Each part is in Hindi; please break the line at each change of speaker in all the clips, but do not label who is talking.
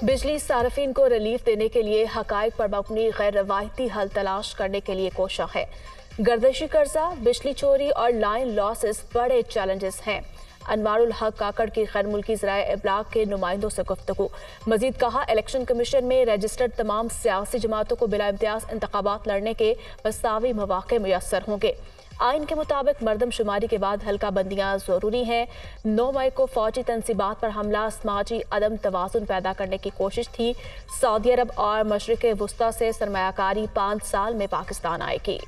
बिजली सार्फिन को रिलीफ देने के लिए हकायक पर मबनी गैर रवायती हल तलाश करने के लिए कोशिश है। गर्दिशी कर्जा, बिजली चोरी और लाइन लॉसेस बड़े चैलेंजेस हैं। अनवारुल हक काकड़ की गैर मुल्की ज़राए इब्लाग के नुमाइंदों से गुफ्तगू। मजीद कहा, इलेक्शन कमीशन में रजिस्टर्ड तमाम सियासी जमातों को बिला इम्तियाज इंतखाबात लड़ने के मसावी मौके मुयस्सर होंगे। आइन के मुताबिक मरदमशुमारी के बाद हल्का बंदियां जरूरी हैं। 9 मई को फौजी तनसीबात पर हमला समाजी अदम तवाजुन पैदा करने की कोशिश थी। सऊदी अरब और मशरिक वुस्ता से सरमायाकारी 5 साल में पाकिस्तान आएगी।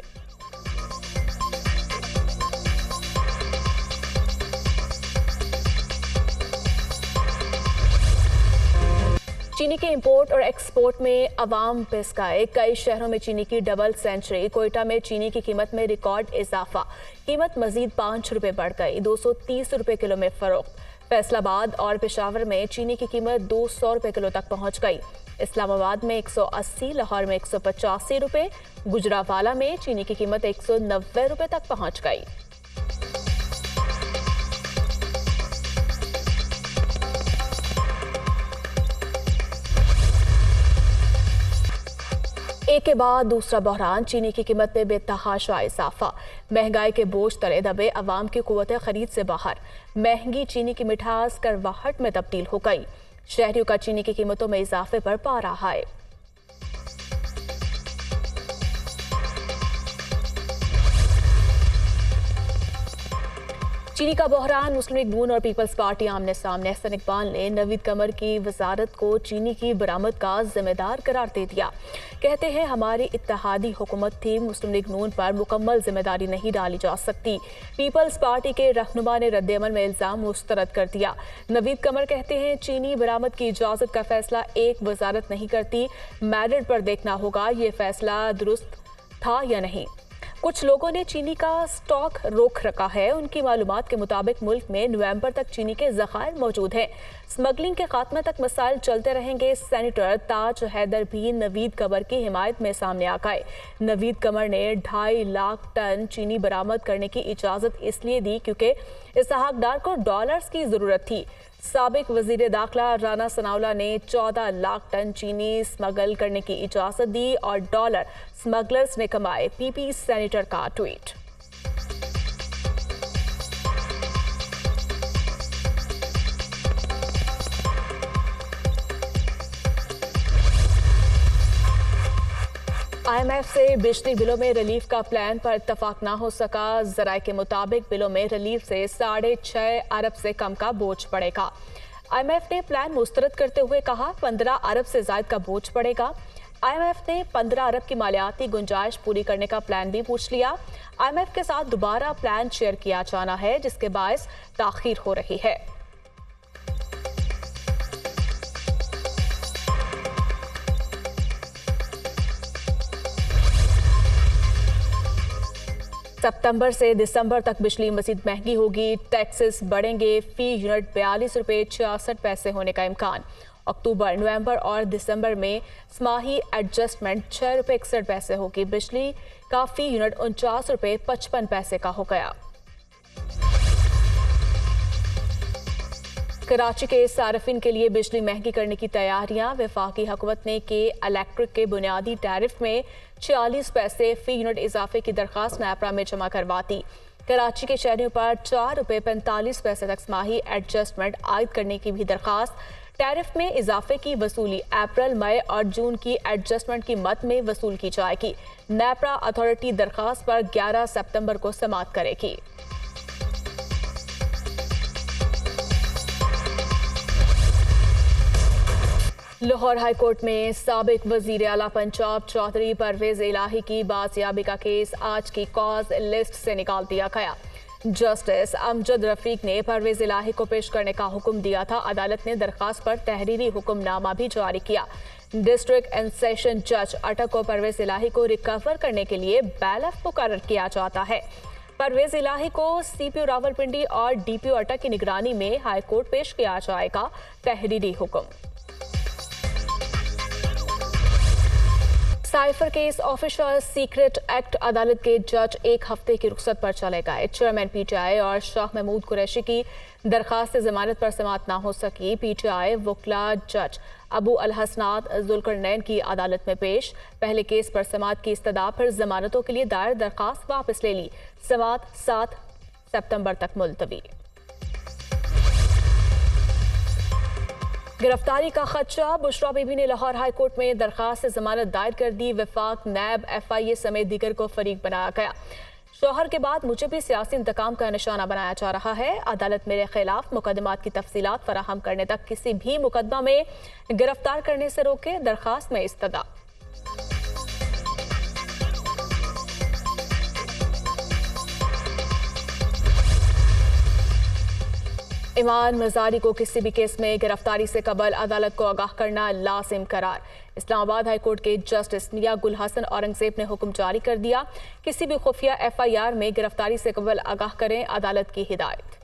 चीनी के इंपोर्ट और एक्सपोर्ट में अवाम पिस गए। कई शहरों में चीनी की डबल सेंचुरी। कोयटा में चीनी की कीमत में रिकॉर्ड इजाफा। कीमत मजीद 5 रुपये बढ़ गई, 230 रुपये किलो में फरोख्त। फैसलाबाद और पेशावर में चीनी की कीमत 200 रुपये किलो तक पहुंच गई। इस्लामाबाद में 180, लाहौर में 185 रुपये, गुजरावाला में चीनी की कीमत 190 रुपये तक पहुंच गई। एक के बाद दूसरा बहरान। चीनी की कीमत में बेतहाशा इजाफा। महंगाई के बोझ तले दबे अवाम की कुव्वत खरीद से बाहर। महंगी चीनी की मिठास करवाहट में तब्दील हो गई। शहरियों का चीनी की कीमतों में इजाफे पर पारा हाय। चीनी का बहरान। मुस्लिम लीग नून और पीपल्स पार्टी आमने सामने। एहसन इकबाल ने नवीद कमर की वजारत को चीनी की बरामद का जिम्मेदार करार दे दिया। कहते हैं, हमारी इत्तेहादी हुकूमत थी, मुस्लिम लीग नून पर मुकम्मल जिम्मेदारी नहीं डाली जा सकती। पीपल्स पार्टी के रहनुमा ने रद्द-ए-अमल में इल्जाम मुस्तरद कर दिया। नवीद कमर कहते हैं, चीनी बरामद की इजाजत का फैसला एक वजारत नहीं करती, मैरिट पर देखना होगा ये फैसला दुरुस्त था या नहीं। कुछ लोगों ने चीनी का स्टॉक रोक रखा है। उनकी मालूमात के मुताबिक मुल्क में नवंबर तक चीनी के ज़खायर मौजूद हैं। स्मगलिंग के खात्मे तक मसाइल चलते रहेंगे। सेनेटर ताज हैदर भी नवीद कमर की हिमायत में सामने आ गए। नवीद कमर ने 2.5 लाख टन चीनी बरामद करने की इजाज़त इसलिए दी क्योंकि इसहाक डार को डॉलर्स की ज़रूरत थी। साबिक वजीर दाखिला राना सनाउल्लाह ने 14 लाख टन चीनी स्मगल करने की इजाजत दी और डॉलर स्मगलर्स ने कमाए। पीपी सेनेटर का ट्वीट। IMF से बिजली बिलों में रिलीफ का प्लान पर इत्तफाक ना हो सका। जराये के मुताबिक बिलों में रिलीफ से 6.5 अरब से कम का बोझ पड़ेगा। IMF ने प्लान मुस्तरद करते हुए कहा, 15 अरब से ज्यादा का बोझ पड़ेगा। IMF ने 15 अरब की मालियाती गुंजाइश पूरी करने का प्लान भी पूछ लिया। IMF के साथ दोबारा प्लान शेयर किया जाना है, जिसके बायस ताखीर हो रही है। सितंबर से दिसंबर तक बिजली मजीद महंगी होगी। टैक्सेस बढ़ेंगे। फी यूनिट 42 रुपये 66 पैसे होने का इम्कान। अक्टूबर, नवंबर और दिसंबर में स्माही एडजस्टमेंट 6 रुपये 61 पैसे होगी। बिजली का फी यूनिट 49 रुपये 55 पैसे का हो गया। कराची के सार्फिन के लिए बिजली महंगी करने की तैयारियां। वफाकी हुकूमत ने के इलेक्ट्रिक के बुनियादी टैरिफ में 46 पैसे फी यूनिट इजाफे की दरख्वास्त नैपरा में जमा करवाती। कराची के शहरियों पर 4 रुपये 45 पैसे तक स्माही एडजस्टमेंट आयद करने की भी दरख्वास्त। टैरिफ में इजाफे की वसूली अप्रैल, मई और जून की एडजस्टमेंट की मद में वसूल की जाएगी। नैपरा अथॉरिटी दरख्वास्त पर 11 सितंबर को समाअत करेगी। लाहौर हाई कोर्ट में साबिक वजीर आला पंजाब चौधरी परवेज इलाही की बाजियाबी का केस आज की कॉज लिस्ट से निकाल दिया गया। जस्टिस अमजद रफीक ने परवेज इलाही को पेश करने का हुक्म दिया था। अदालत ने दरखास्त पर तहरीरी हुक्मनामा भी जारी किया। डिस्ट्रिक्ट एंड सेशन जज अटक को परवेज इलाही को रिकवर करने के लिए बैलफ मुकर्रर किया जाता है। परवेज इलाही को CPO रावलपिंडी और DPO अटक की निगरानी में हाई कोर्ट पेश किया जाएगा। तहरीरी हुक्म। Cipher case official secret act अदालत के जज एक हफ्ते की रुख्सत पर चले गए। चेयरमैन पीटीआई और शाह महमूद कुरैशी की दरखास्त जमानत पर समाअत ना हो सकी। पीटीआई वकला जज अबू अल हसनात जुल्करनैन की अदालत में पेश। पहले केस पर समाअत की इस्तदा, फिर जमानतों के लिए दायर दरखास्त वापस ले ली। समाअत 7 सितंबर तक मुलतवी। गिरफ्तारी का खदशा, बुशरा बीबी ने लाहौर हाई कोर्ट में दरखास्त जमानत दायर कर दी। वफाक, नैब, FIA समेत दीगर को फरीक बनाया गया। शौहर के बाद मुझे भी सियासी इंतकाम का निशाना बनाया जा रहा है। अदालत मेरे खिलाफ मुकदमात की तफसीलात फराहम करने तक किसी भी मुकदमा में गिरफ्तार करने से रोके। दरखास्त में इस्तदा। इमान मजारी को किसी भी केस में गिरफ्तारी से कबल अदालत को आगाह करना लाजिम करार। इस्लामाबाद हाई कोर्ट के जस्टिस मियां गुल हसन औरंगजेब ने हुक्म जारी कर दिया। किसी भी खुफिया FIR में गिरफ्तारी से कबल आगाह करें, अदालत की हिदायत।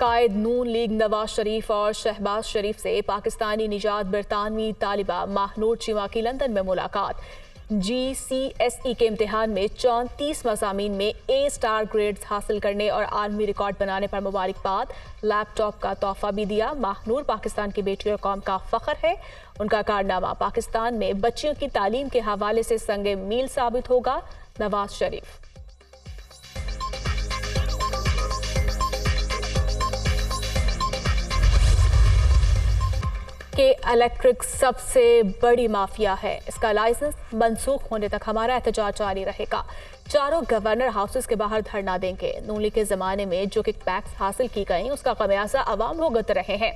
कायद नून लीग नवाज शरीफ और शहबाज शरीफ से पाकिस्तानी निजात बरतानवी तालिबा माहनूर चिमा की लंदन में मुलाकात। GCSE के इम्तिहान में 34 मज़ामीन में A ग्रेड्स हासिल करने और आलमी रिकॉर्ड बनाने पर मुबारकबाद। लैपटॉप का तोहफा भी दिया। माहनूर पाकिस्तान की बेटी और कौम का फख्र है। उनका कारनामा पाकिस्तान में बच्चियों की तालीम के हवाले से संगे मील साबित होगा। नवाज शरीफ के इलेक्ट्रिक सबसे बड़ी माफिया है। इसका लाइसेंस मनसूख होने तक हमारा एहतजाज जारी रहेगा। चारों गवर्नर हाउसेस के बाहर धरना देंगे। नून लीग के जमाने में जो किकबैक्स हासिल की गई, उसका खमियाजा अवाम भुगत रहे हैं।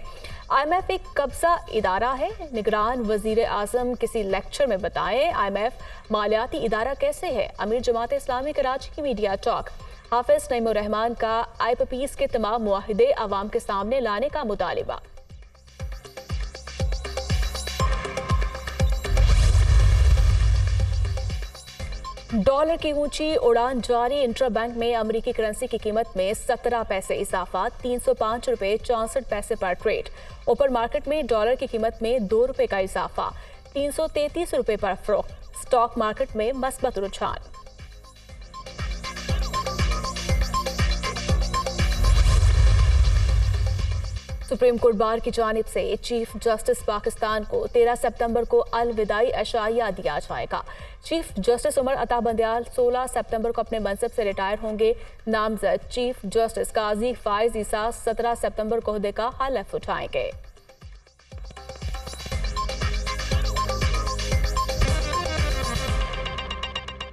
IMF एक कब्जा इदारा है। निगरान वजीर आजम किसी लेक्चर में बताएं IMF मालियाती इदारा कैसे है। अमीर जमात इस्लामी कराची की मीडिया टॉक। हाफिज नईमुर रहमान का IPPs के तमाम मुआहिदे अवाम के सामने लाने का मुतालिबा। डॉलर की ऊंची उड़ान जारी। इंट्रा बैंक में अमेरिकी करेंसी की कीमत में 17 पैसे इजाफा, 305 रुपये 64 पैसे पर ट्रेड। ओपन मार्केट में डॉलर की कीमत में 2 रुपये का इजाफा, 333 रुपये पर फरोख्त। स्टॉक मार्केट में मस्बत रुझान। सुप्रीम कोर्ट बार की जानिब से चीफ जस्टिस पाकिस्तान को 13 सितंबर को अलविदाई अशाइया दिया जाएगा। चीफ जस्टिस उमर अता बंदयाल 16 सितंबर को अपने मनसब से रिटायर होंगे। नामजद चीफ जस्टिस काजी फाइज ईसा 17 सितंबर को ओहदे का हलफ उठाएंगे।